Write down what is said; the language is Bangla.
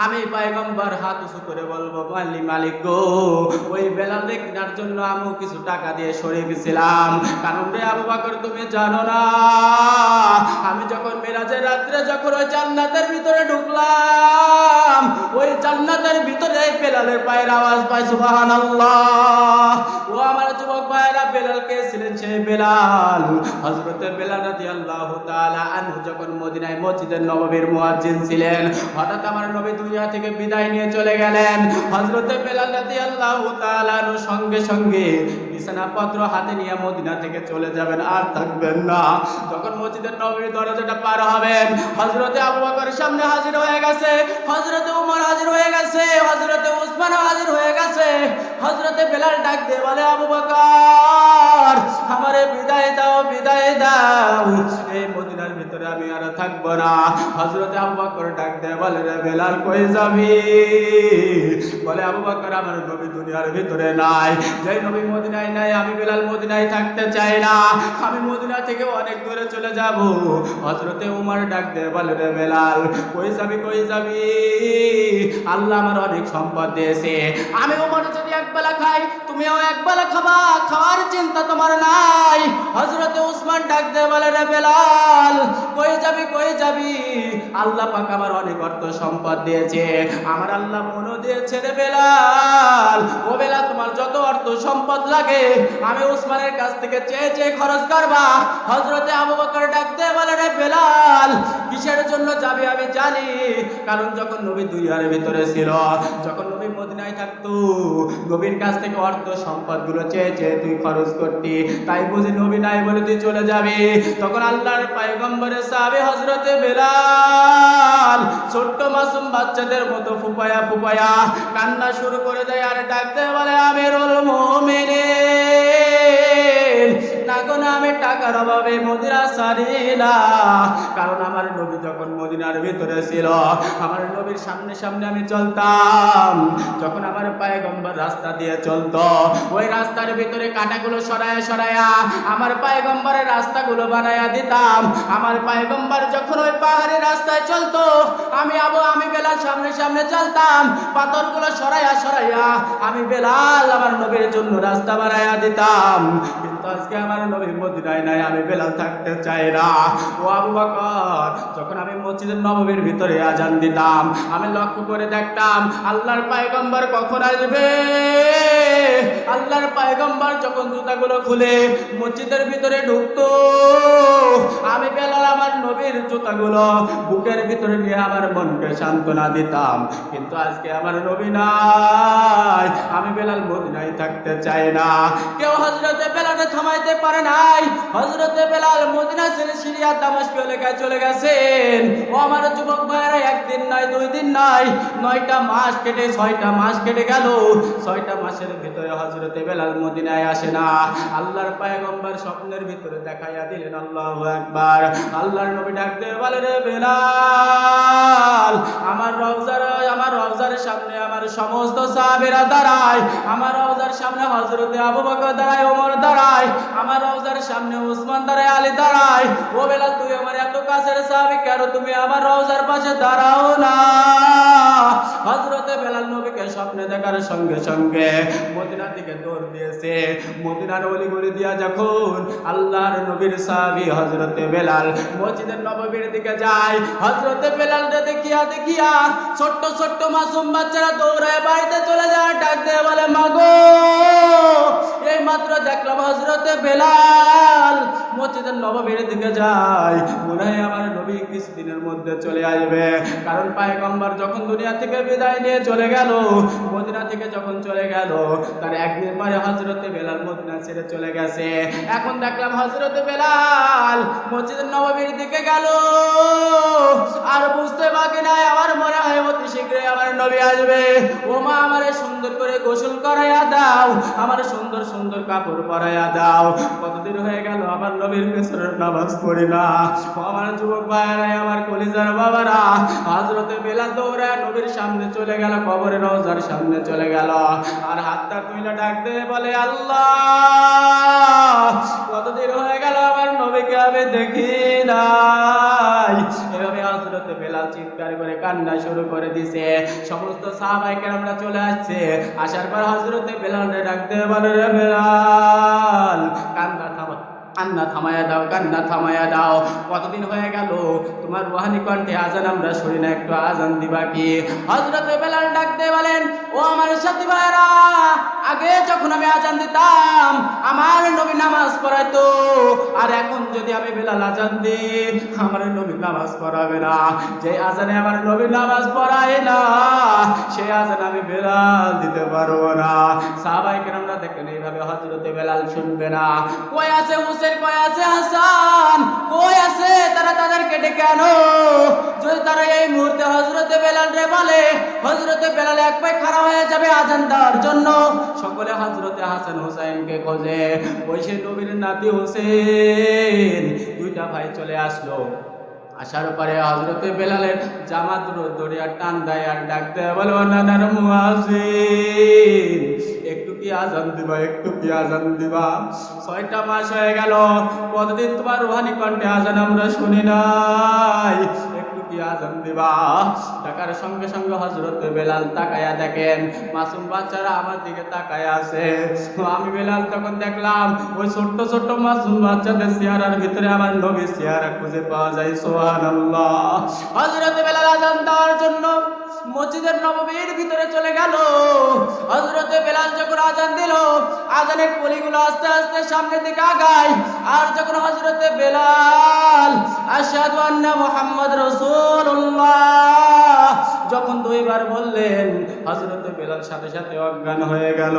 আমি পয়গম্বর হাত উঁচু করে বলবো, মালিক মালিক গো, ওই বেলাল কেনার জন্য আমি কিছু টাকা দিয়ে সরে গেছিলাম। কারণ রে আবু বকর, তুমি জানো না, আমি যখন মেরাজের রাত্রে যখন ওই জান্নাতের ভিতরে ঢুকলাম, ওই জান্নাতের ভিতরে বেলালের পায়ের আওয়াজ পাই, সুবহানাল্লাহ। ও আমার যুবক ভাইরা, বেলাল কে ছিলেন? সে বেলাল হযরতে বেলাল রাদিয়াল্লাহু তাআলা আনহু যখন মদিনায় মসজিদের নববীর মুয়াজ্জিন ছিলেন, হঠাৎ আমার নবী দুনিয়া থেকে বিদায় নিয়ে চলে গেলেন। হযরতে বেলাল রাদিয়াল্লাহু তাআলা আনহু সঙ্গে সঙ্গে বিছানাপত্র হাতে নিয়ে মদিনা থেকে চলে যাবেন, আর থাকবেন না। যখন মসজিদের নববীর দরজাটা পার হবেন, হযরতে আবু বকরের সামনে হাজির হয়ে গেছে, হযরতে উমর হাজির হয়ে গেছে, হযরতে উসমান হাজির হয়ে গেছে। হযরতে বেলাল ডাক দিয়ে বলে, আবু বকর, আমারে বিদায় দাও, বিদায় দাও, এই মদিনার ভিতরে আমি আর থাকবো না। হযরতে আবু বকর ডাক দিয়ে বলে, রে বেলাল, কই যাবি? বলে, আবু বকর, আমার নবী দুনিয়ার ভিতরে নাই। যেই নবী মদিনায় নাই, আমি বেলাল মদিনায় থাকতে চাই না, আমি মদিনা থেকে অনেক দূরে চলে যাব। হযরতে উমর ডাক দিয়ে বলে, রে বেলাল, কই যাবি, কই যাবি? আল্লাহ আমার অনেক সম্পদ দিয়েছে, আমি উমর যদি একবেলা খাই, তুমিও একবেলা খাবা, খাওয়ার চিন্তা তোমার নাই। হযরতে উসমান ডাক দিয়ে বলে, রে বেলাল, কই যাবি, কই যাবি? আল্লাহ পাক আমার অনেক অর্থ সম্পদ দিয়েছে, আমার আল্লাহ মনও দিয়েছে। রে বেলাল, ও বেলাল, তোমার যত অর্থ সম্পদ লাগে আমি উসমানের কাছ থেকে চেয়ে চেয়ে খরচ করবা। হযরতে আবু বকর ডাক দিয়ে বলে, রে বেলাল, কিসের জন্য যাবি আমি জানি, কারণ যখন নবী দুনিয়ার ভিতরে ছিল, যখন নবী মদিনায় থাকতো, নবীর কাছ থেকে অর্থ সম্পদ গুলো চেয়ে চেয়ে তুই খরচ করতি, তাই বুঝি নবী নাই বলে তুই চলে যাবি। তখন আল্লাহর পয়গম্বরের সাহাবী হযরতে বেলাল ছোট্ট মাসুম বাচ্চাদের মতো ফুপায়া ফুপায়া কান্না শুরু করে দেয়, আর ডাকতে বলে, আমিরুল মুমিনিন, না গো না, আমি টাকার অভাবে মদিনা ছাড়ি না। কারণ আমার নবী যখন মদিনার ভিতরে ছিল, আমার নবীর সামনে সামনে আমি চলতাম, যখন আমার পয়গম্বর রাস্তা দিয়ে চলতো, ওই রাস্তার ভিতরে কাঁটাগুলো সরায়া সরায়া আমার পয়গম্বরের রাস্তাগুলো বানায়া দিতাম। আমার পয়গম্বর যখন ওই পাহাড়ি রাস্তায় চলতো, আমি বেলাল সামনে সামনে চলতাম, পাথরগুলো সরায়া সরায়া আমি বেলাল আমার নবীর জন্য রাস্তা বানায়া দিতাম। কিন্তু আজকে আমার নবী মদিনায় নাই, আমি বেলাল থাকতে চাই না। ও আবু বকর, যখন আমি মসজিদের নববীর ভিতরে আজান দিতাম, আমি লক্ষ্য করে দেখতাম আল্লাহর পয়গম্বর কখন আসবে। আল্লাহর পয়গম্বর যখন জুতাগুলো খুলে মসজিদের ভিতরে ঢুকতো, আমি বেলাল আমার নবীর জুতাগুলো বুকের ভিতরে নিয়ে আমার মনকে সান্ত্বনা দিতাম। কিন্তু আজকে আমার নবী নাই, আমি বেলাল মদিনায় থাকতে চাই না। কেউ হযরতে বেলালকে থামাইতে পারে নাই। হযরতে বেলাল মদিনা ছেড়ে সিরিয়া দামেস্ক এলাকায় চলে গেছেন। ও আমার যুবক ভাইরা, একদিন নয়, দুই দিন নয়, 9টা মাস কেটে 6টা মাস কেটে গেল। 6টা মাসের ভিতরে হযরতে বেলাল মদিনায় আসে না। আল্লাহর পয়গম্বর স্বপ্নের ভিতরে দেখাইয়া দিলেন, আল্লাহু আকবার। আল্লাহর নবী ডাক দিয়ে বলে, রে বেলাল, আমার রওজার সামনে আমার সমস্ত সাহাবীরা দাঁড়ায়, আমার রওজার সামনে হযরতে আবু বকর দাঁড়ায়, ওমর দাঁড়ায়, আমার রওজার সামনে উসমান দাঁড়ায়, আলী দাঁড়ায়। ও বেলাল, তুই আমার এত কাছের সাহাবী, কেন তুমি আমার রওজার পাশে দাঁড়াও না? হযরতে বেলাল নবীকে স্বপ্নে দেখার সঙ্গে সঙ্গে মদিনার দিকে দৌড় দিয়েছে। মদিনার অলিগলি দিয়া যখন আল্লাহর নবীর সাহাবী হযরতে বেলাল মসজিদের নববীর দিকে যায়, হযরতে বেলালকে দেখিয়া দেখিয়া ছোট্ট ছোট্ট মাসুম বাচ্চারা দৌড়ায় বাড়িতে চলে যায়, ডাক দিয়ে বলে, মাগো, এই মাত্র দেখলাম হযরতে বেলাল মসজিদের নববীর দিকে যায়, মনে হয় আমার নবী কিছুদিনের মধ্যে চলে আসবে। কারণ পয়গম্বর যখন দুনিয়া থেকে বিদায় নিয়ে চলে গেল, মদিনা থেকে যখন চলে গেল, তার একদিন পরে হযরতে বেলাল মদিনা ছেড়ে চলে গেছে। এখন দেখলাম হযরতে বেলাল মসজিদের নববীর দিকে গেল, আর বুঝতে বাকি নাই, আমার মনে হয় অতি শীঘ্রই আমার নবী আসবে। ও মা, আমারে সুন্দর করে গোসল করাইয়া দাও, আমার সুন্দর সুন্দর কাপড় পরাইয়া দাও। কতদিন হয়ে গেল আমার নবীর পেছনের নামাজ পড়ি না। ও আমার যুবক ভাইরা, আমার কলিজার বাবারা, হযরতে বেলাল দৌড়ায় নবীর সামনে চলে গেল, কবরের রওজার সামনে চলে গেল, আর হাতটা তুলে ডাক দিয়ে বলে, আল্লাহ, কতদিন হয়ে গেল আমার নবীকে আমি দেখি নাই। এভাবে হযরতে বেলাল চিৎকার করে কান্না শুরু করে দিছে। দিছে। সমস্ত সাহাবায়ে কেরামরা চলে আসছে। আসার পর হযরতে বেলালকে ডাকতে বলে, রে বেলাল, কান্না থামায়া দাও, কান্না থামায়া দাও। কতদিন হয়ে গেল তোমার রুহানি কণ্ঠে আজান আমরা শুনি না, একটু আজান দিবা কি? হযরতে বেলাল ডাকতে বলেন, ও আমার সাথী ভাইরা, আগে যখন আমি আজান দিতাম আমার নবী নামাজ পড়াইতো, আর এখন যদি আমি বেলাল আজান দিই আমার নবী নামাজ পড়াবে না। যে আজানে আমার নবী নামাজ পড়ায় না সেই আজান আমি বেলাল দিতে পারবো না। সাহাবায়ে কেরামরা দেখেন এইভাবে হযরতে বেলাল শুনবে না। কই আছে হোসেন, কই আছে হাসান, কই আছে তারা? তাদেরকে ডেকে আনো। যদি তারা এই মুহূর্তে হযরতে বেলাল রে বলে, হযরতে বেলাল এক পায়ে খাড়া হয়ে যাবে আজান দেওয়ার জন্য। সকলে হযরতে হাসান হুসাইনকে খোঁজে। ওই সে নবীর নাতি হোসেন, দুইটা ভাই চলে আসলো। আসার পরে হযরতে বেলালের জামা দড়িয়া টান দেয় আর ডাকতে বলে, ও নানার মুয়াজ্জিন, একটু কি আজান দিবা, একটু কি আজান দিবা? 6টা মাস হয়ে গেল, কতদিন তোমার রুহানি কণ্ঠে আজান আমরা শুনি নাই, একটু কি আজান দিবা? ডাকার সঙ্গে সঙ্গে হযরতে বেলাল তাকায়া দেখেন মাসুম বাচ্চারা আমার দিকে তাকায়া আছে। আমি বেলাল তখন দেখলাম ওই ছোট্ট ছোট্ট মাসুম বাচ্চাদের চেহারার ভিতরে আমার নবীর চেহারা খুঁজে পাওয়া যায়। সুবহানাল্লাহ। হযরতে বেলাল আজান দেওয়ার জন্য মসজিদের নববীর ভিতরে চলে গেল। হযরতে বেলাল যখন আজান দিল, আজানের কলিগুলো আস্তে আস্তে সামনের দিকে আগায়। আর যখন হযরতে বেলাল আশহাদু আন্না মুহাম্মদ রাসূলুল্লাহ যখন দুইবার বললেন, হযরতে বেলাল সাথে সাথে অজ্ঞান হয়ে গেল।